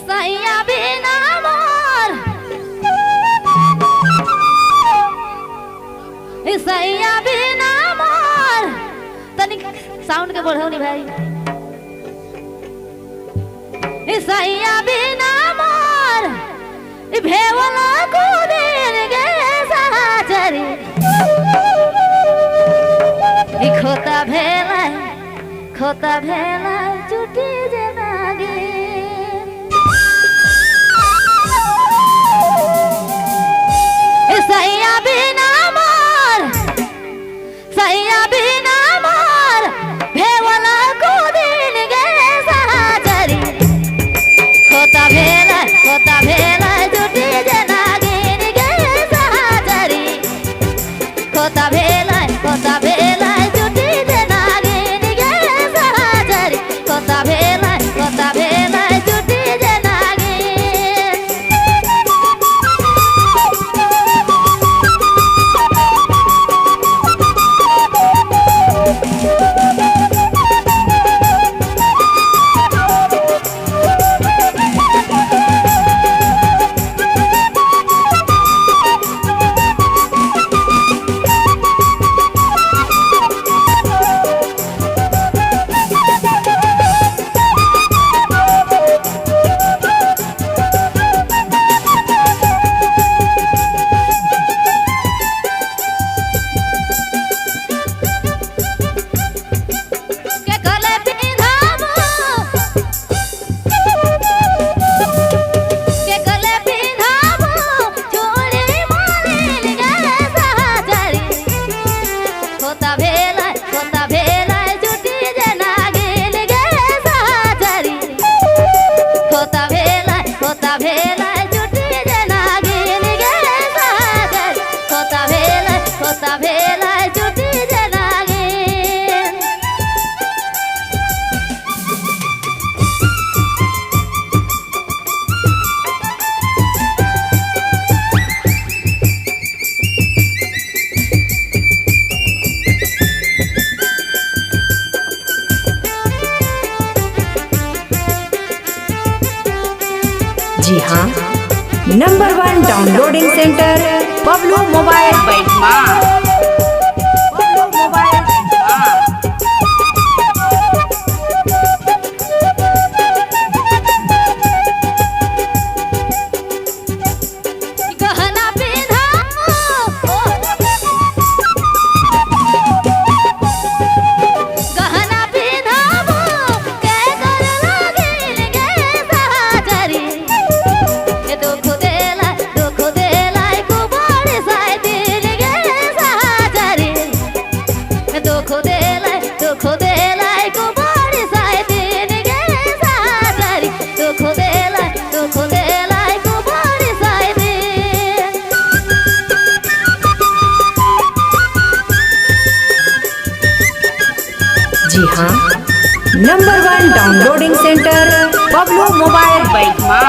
सैया बिना मोर सैया बिना मोर तनिक साउंड के बढ़ाओ नी भाई सैया बिना मोर भेवला कुदेर गे साचरी खोता भेला चुटी जनागे सैया बिना मोर भेवला कुदिन गे साचरी खोता भेला चुटी जनागे गे साचरी खोता भेला चुटी जनागे गे साचरी खोता भेला चुटी जनागे जी हाँ, नंबर 1 डाउनलोडिंग सेंटर पब्लो मोबाइल बैठमा। जी हाँ, नंबर 1 डाउनलोडिंग सेंटर पब्लो मोबाइल बैठमा।